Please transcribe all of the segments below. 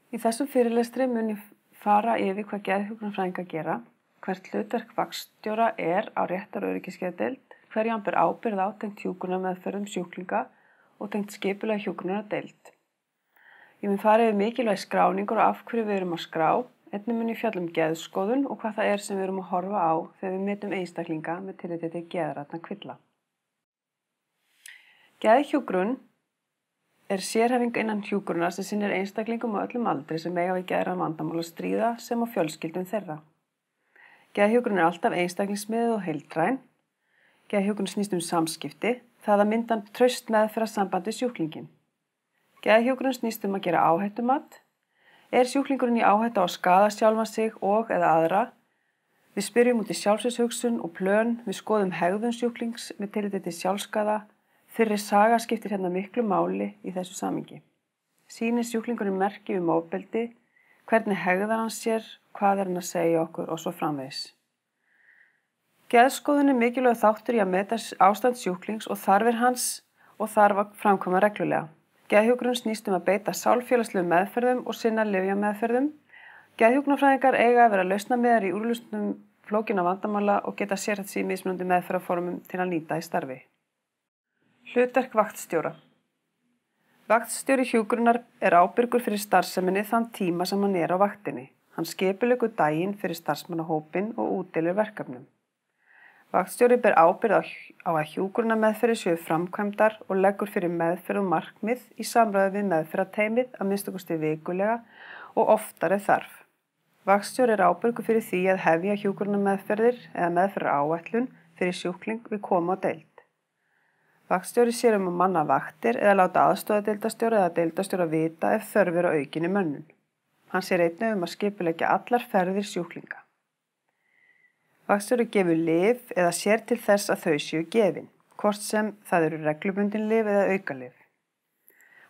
Í þessum fyrirlestri mun ég fara yfir hvað geðhjúkrunarfræðingar gera, hvert hlutverk vaktstjóra á réttaröryggisgeðdeild, hverju hann ber ábyrgð á tengt hjúkrunarmeðferðum sjúklinga og tengt skipulega hjúkrunardeild. Ég mun fara yfir mikilvæg skráningur og af hverju við erum að skrá, einnig mun ég fjalla geðskoðun og hvað það sem við erum að horfa á þegar við metum einstaklinga með tilliti til geðrænna kvilla. Geðhjúkrun sérhæfing innan hjúkrunar sem sinnir einstaklingum á öllum aldri sem eiga við geðræn vandamál að stríða sem á fjölskyldum þeirra. Geðhjúkrun alltaf einstaklingsmiðuð og heildræn. Geðhjúkrun snýst samskipti, það að mynda traust meðferðarsamband við sjúklinginn. Geðhjúkrun snýst að gera áhættumat. Sjúklingurinn í áhættu á að skaða sjálfan sig og eða aðra? Við spyrjum út í sjálfsvíshugsun og plön, við skoðum hegðun sjúklings með tilliti til sjálfsskaða. Fyrri saga skiptir miklu máli í þessu samhengi. Sýnir sjúklingurinn merki ofbeldi, hvernig hegðar hann sér, hvað hann að segja okkur og svo framvegis. Geðskoðun mikilvægur þáttur í að meta ástand sjúklings og þarfir hans og þarf að framkvæma reglulega. Geðhjúkrun snýst að beita sálfélagslegum meðferðum og sinna lyfjameðferðum. Geðhjúkrunarfræðingar eiga að vera lausnamiðar í úrlausnum flókinna vandamála og geta sérhæft sig í mismunandi meðferðarformum til að nýta í starfi. Hlutverk vaktstjóra. Vaktstjóri hjúkrunar ábyrgur fyrir starfseminni þann tíma sem hann á vaktinni. Hann skipuleggur daginn fyrir starfsmannahópinn og útdeilir verkefnum. Vaktstjóri ber ábyrgð á að hjúkrunarmeðferðir séu framkvæmdar og leggur fyrir meðferð og markmið í samræði við meðferðarteymið að minnsta kosti vikulega og oftar ef þarf. Vaktstjóri ábyrgur fyrir því að hefja hjúkrunarmeðferðir eða meðferðaráætlun fyrir sjúkling við komu á deild. Vaktstjóri sér að manna vaktir eða láta aðstoðardeildarstjóra eða deildarstjóra vita ef þörf á aukinni mönnun. Hann sér einnig að skipuleggja allar ferðir sjúklinga. Vaktstjóri gefur lyf eða sér til þess að þau séu gefin, hvort sem það eru reglubundin lyf eða aukalyf.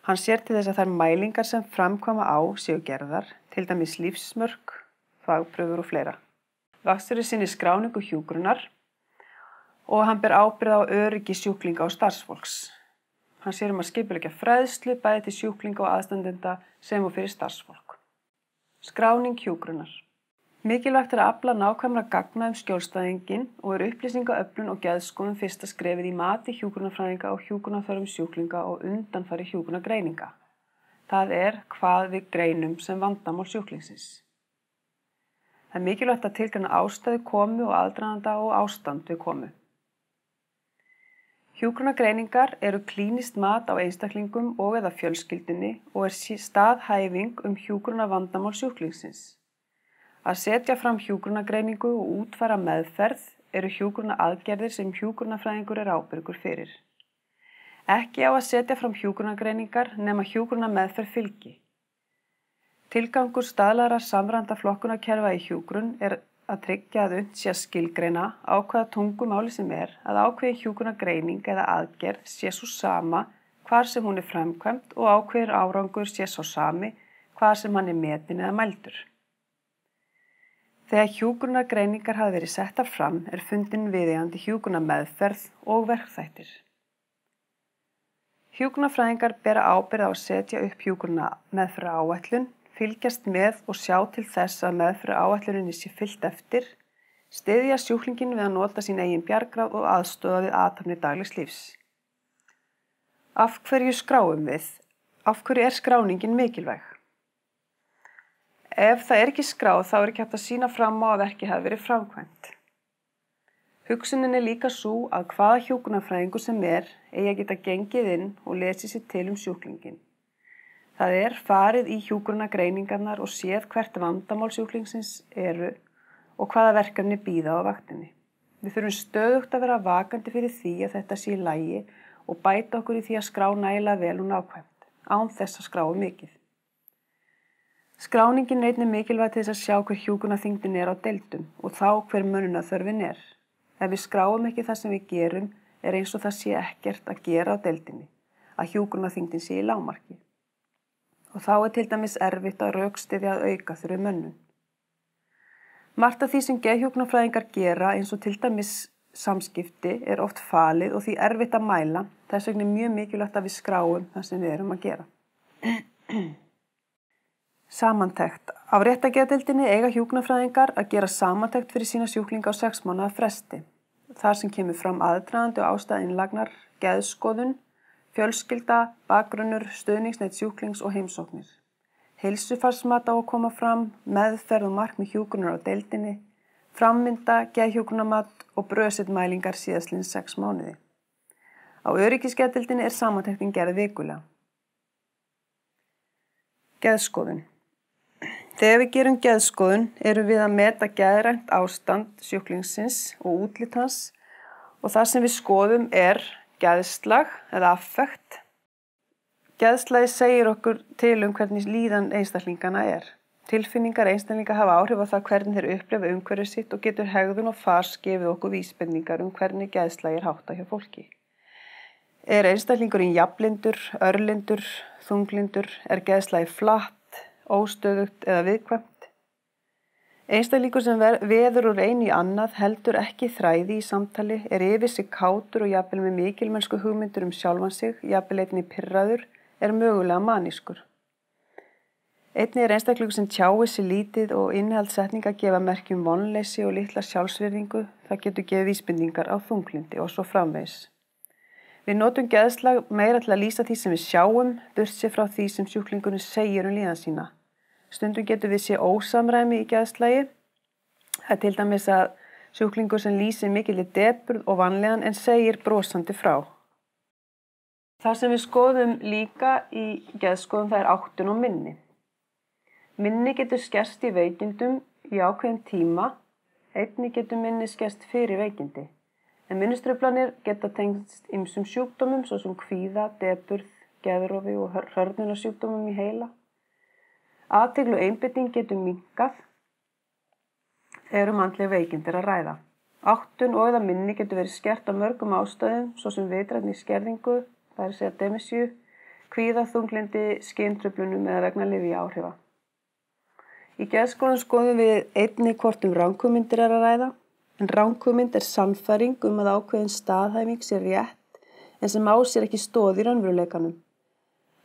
Hann sér til þess að þær mælingar sem framkvæma séu gerðar, til dæmis lífsmörk, þvagprufur og fleira. Vaktstjóri sinnir skráningu hjúkrunar og hann ber ábyrgð á öryggi sjúklinga og starfsfólks. Hann sér að skipuleggja fræðslu bæði til sjúklinga og aðstandenda sem og fyrir starfsfólk. Skráning hjúkrunar. Mikilvægt að afla nákvæmra gagna skjólstæðinginn og upplýsingaöflun og geðskoðun fyrsta skrefið í mati hjúkrunarfræðinga og hjúkrunarþörfum sjúklinga og undanfari hjúkrunargreininga. Það hvað við greinum sem vandamál sjúklingsins. Það mikilvægt að tilgreina ástæðu komu og aðdraganda og ástand við komu. Hjúkrunargreiningar klínískt mat á einstaklingum og eða fjölskyldunni og staðhæfing hjúkrunarvandamál sjúklingsins. Að setja fram hjúkrunargreiningu og útfæra meðferð hjúkrunaraðgerðir sem hjúkrunarfræðingur ábyrgur fyrir. Ekki á að setja fram hjúkrunargreiningar nema hjúkrunarmeðferð fylgi. Tilgangur staðlaðra samræmda flokkunarkerfa í hjúkrun að tryggja að unnt sé að skilgreina á hvaða tungumáli sem að ákveðin hjúkrunargreining eða aðgerð sé svo sama hvar sem hún framkvæmd og ákveðin árangur sé svo sami hvar sem hann metinn eða mældur. Þegar hjúkrunargreiningar hafa verið settar fram fundin viðeigandi hjúkrunarmeðferð og verkþættir. Hjúkrunarfræðingar bera ábyrgð á að setja upp hjúkrunarmeðferðaráætlun, fylgjast með og sjá til þess að meðferðaráætluninni sé fylgt eftir, styðja sjúklinginn við að nota sín eigin bjargráð og aðstoða við athafnir daglegs lífs. Af hverju skráum við? Af hverju skráningin mikilvæg? Ef það ekki skráð þá ekki hægt að sýna fram á að verkið hafi verið framkvæmt. Hugsunin líka sú að hvaða hjúkrunarfræðingur sem eigi að geta gengið inn og lesið sér til sjúklinginn. Það farið í hjúkrunargreiningarnar og séð hvert vandamál sjúklingsins og hvaða verkefni bíða á vaktinni. Við þurfum stöðugt að vera vakandi fyrir því að þetta sé í lagi og bæta okkur í því að skrá nægilega vel og nákvæmt, án þess að skrá mikið. Skráningin einnig mikilvæg til þess að sjá hver hjúkrunarþyngdin á deildum og þá hver mönnunarþörfin Ef við skráum ekki það sem við gerum eins og það sé ekkert að gera á deildinni, að hjúkrunarþyngdin sé í lágmarki. Og þá til dæmis erfitt að rökstyðja að auka þurfi mönnun. Margt af því sem geðhjúkrunarfræðingar gera eins og til dæmis samskipti oft falið og því erfitt að mæla, þess vegna mjög mikilvægt að við skráum það sem við erum að gera. Samantekt. Á réttargeðdeildinni eiga hjúkrunarfræðingar að gera samantekt fyrir sína sjúklinga á 6 mánaða fresti. Þar sem kemur fram aðdragandi og ástæða innlagnar, geðskoðun, fjölskylda, bakgrunnur, stuðningsnet sjúklings og heimsóknir. Heilsufarsmat á að koma fram, meðferð og markmið hjúkrunar á deildinni, frammynda, geðhjúkrunarmat og bröðsitmælingar síðastliðin 6 mánuði. Á öryggisgeðdeildinni er samantektin gerð vikulega. Geðskoðun. Þegar við gerum geðskoðun erum við að meta geðrænt ástand sjúklingsins og útlit hans og það sem við skoðum er geðslag eða affekt. Geðslagið segir okkur til hvernig líðan einstaklingana er. Tilfinningar einstaklinga hafa áhrif á það hvernig þeir upplifa umhverfið sitt og getur hegðun og fars gefið okkur vísbendingar hvernig geðslagið er háttað hjá fólki. Er einstaklingurinn jafnlyndur, örlyndur, þunglyndur, er geðslagið flatt, óstöðugt eða viðkvæmt. Einstaklingur sem veður úr einu í annað heldur ekki þræði í samtali, er yfir sig kátur og jafnvel með mikilmennsku hugmyndur sjálfan sig, jafnvel einnig pirraður, er mögulega manískur. Einnig er einstaklingur sem tjáir sig lítið og innihaldssetninga gefa merki vonleysi og litla sjálfsvirðingu, það getur gefið vísbendingar á þunglyndi og svo framvegis. Við notum geðslag meira til að lýsa því sem við sjáum, burtséð frá því sem sjúklingurinn segir líðan sína. Stundum getur við séð ósamræmi í geðslagi. Það er til dæmis að sjúklingur sem lýsir mikilli depurð og vanlíðan en segir brosandi frá. Það sem við skoðum líka í geðskoðun það er áttun og minni. Minni getur skerst í veikindum í ákveðin tíma, einnig getur minni skerst fyrir veikindi. En minnistruflanir geta tengst ýmsum sjúkdómum, svo sem kvíða, depurð, geðrofi og hörðnunarsjúkdómum í heila. Athygli og einbeiting getur minnkað andleg veikindir að ræða. Áttun og eða minni getur verið skert á mörgum ástæðum, svo sem vitrænni skerðingu, það er að segja dementíu, kvíða, þunglyndi, skyntruflunum eða vegna lyfjaáhrifa. Í geðskoðun skoðum við einnig hvort ranghugmyndir er að ræða. En ranghugmynd er sannfæring að ákveðin staðhæfing sé rétt en sem á sér ekki stoð í raunveruleikanum.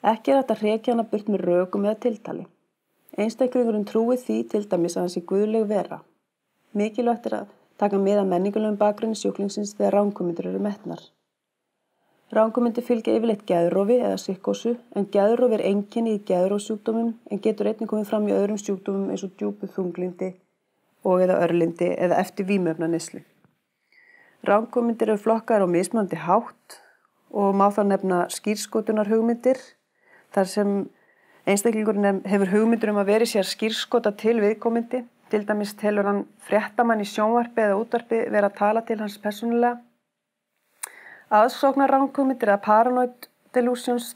Ekki er hægt að hrekja hana burt með rökum eða tiltali. Einstaklingurinn trúir því til dæmis að hann sé guðleg vera. Mikilvægt er að taka mið af menningulegum bakgrunni sjúklingsins þegar ranghugmyndir eru metnar. Ranghugmyndir fylgja yfirleitt geðrofi eða psykósu en geðrofi er einkenni í geðrofssjúkdómum en getur einnig komið fram í öðrum sjúkdómum eins og djúpu þunglyndi og eða örlyndi eða eftir vímuefnaneyslu. Ranghugmyndir eru flokkaðar á mismunandi hátt og má þá nefna skírskotunarhugmyndir, þar sem einstaklingurinn hefur hugmyndir að veri sér skírskota til viðkomandi, til dæmis telur hann fréttamann í sjónvarpi eða útvarpi vera að tala til hans persónulega. Aðsóknar ranghugmyndir eða paranoid delusions,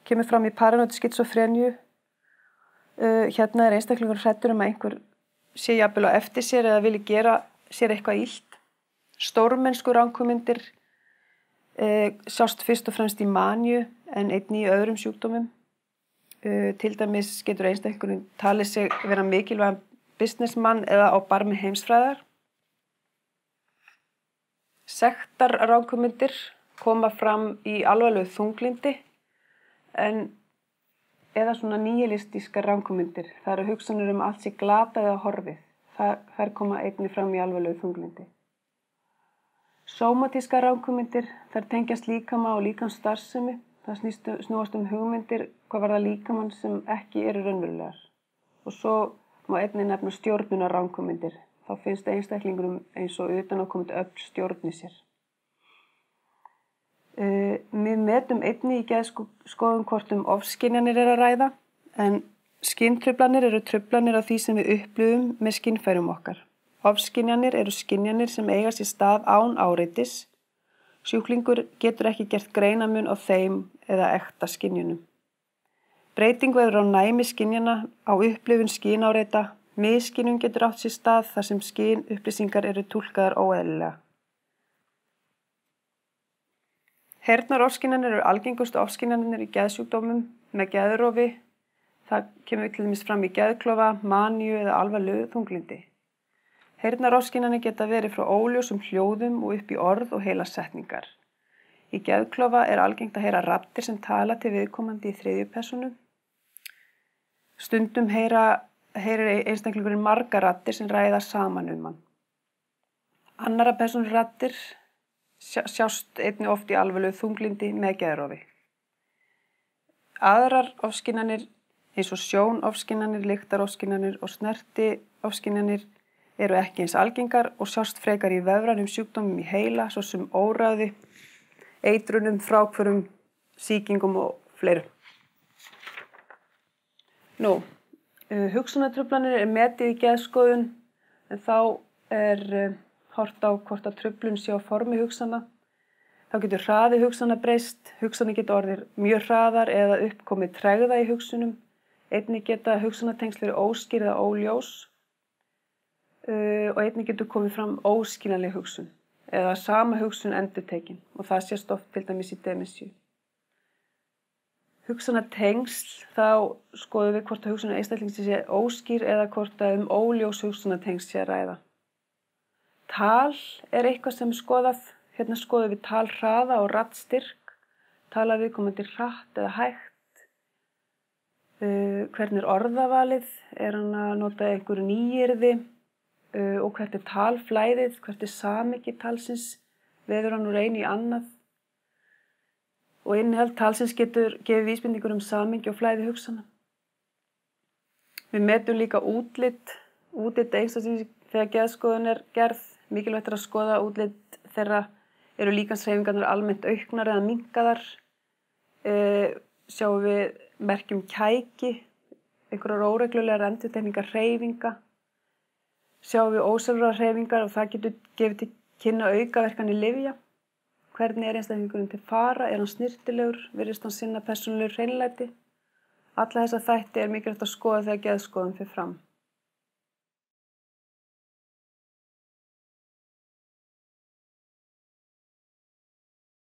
kemur fram í paranoid skizofreníu. Hérna er einstaklingur hræddur að einhver sé jafnvel á eftir sér eða vilji gera sér eitthvað illt. Stórmennsku ranghugmyndir sjást fyrst og fremst í maníu en einnig í öðrum sjúkdómum. Til dæmis getur einstaklingurinn talið sig vera mikilvægan businessmann eða á barmi heimsfræðar. Sektar ranghugmyndir koma fram í alvarlegu þunglyndi eða svona níhilistískar ranghugmyndir. Það eru hugsanir allt sé glatað eða horfið. Þær koma einnig fram í alvarlegu þunglyndi. Sómatískar ranghugmyndir, þær tengjast líkama og líkamsstarfsemi. Það snúast hugmyndir hvað varðar líkamann sem ekki eru raunverulegar. Og svo má einnig nefna stjórnunar ranghugmyndir. Þá finnst einstaklingurum eins og utanaðkomandi öll stjórni sér. Við metum einnig í geðskoðun hvort ofskynjanir er að ræða, en skyntruflanir eru truflanir á því sem við upplifum með skynfærum okkar. Ofskynjanir eru skynjanir sem eiga sér stað án áreitis. Sjúklingur getur ekki gert greinamun á þeim eða ekta skynjunum. Breyting verður á næmi skynjana á upplifun skynáreita. Misskynjun getur átt sér stað þar sem skynupplýsingar eru túlkaðar óeðlilega. Heyrnarofskynjanir eru algengustu ofskynjanir í geðsjúkdómum með geðrofi. Það kemur til dæmis fram í geðklofa, maníu eða alvarlegu þunglyndi. Heyrnarofskynjanir geta verið frá óljósum hljóðum og upp í orð og heilar setningar. Í geðklofa er algengt að heyra raddir sem tala til viðkomandi í þriðju persónu. Stundum heyrir einstaklingurinn margar raddir sem ræða saman hann. Annarra persónu raddir sjást einnig oft í alvarlegu þunglyndi með geðrofi. Aðrar ofskynjanir eins og sjónofskynjanir, lyktarofskynjanir og snertiofskynjanir eru ekki eins algengar og sjást frekar í vefrænum sjúkdómum í heila, svo sem óráði, eitrunum, fráhvörfum, sýkingum og fleiru. Hugsunartruflanir metið í geðskoðun, en þá horft á hvort að truflun sé á formi hugsana. Þá getur hraði hugsana breyst, hugsanir geta orðið mjög hraðar eða uppkomið tregða í hugsunum. Einnig geta hugsanatengsl verið óskýr eða óljós og einnig getur komið fram óskiljanleg hugsun eða sama hugsun endurtekin og það sést oft til dæmis í demensíu. Hugsanatengsl, þá skoðum við hvort að hugsun einstaklingsins sé óskýr eða hvort að óljós hugsanatengsl sé að ræða. Tal eitthvað sem skoðað. Hérna skoðum við talhraða og raddstyrk, tala viðkomandi hratt eða hægt. Hvernig orðavalið, hann að nota einhverju nýyrði og hvert talflæðið, hvert samhengi talsins, veður hann úr einu í annað. Og innihald talsins getur gefið vísbendingur samhengi og flæði hugsana. Við metum líka útlit einstaklings þegar geðskoðun gerð. Mikilvægt að skoða útlit þeirra. Eru líkamshreyfingarnar almennt auknar eða minnkaðar? Sjáum við merkjum kæki, einhverjar óreglulegar endurtekningar hreyfinga. Sjáum við ósjálfráðar hreyfingar og það getur gefið til kynna aukaverkanir lyfja. Hvernig einstaklingurinn til fara? Hann snyrtilegur? Virðist hann sinna persónulegu hreinlæti? Alla þessa þætti mikilvægt að skoða þegar geðskoðun fer fram.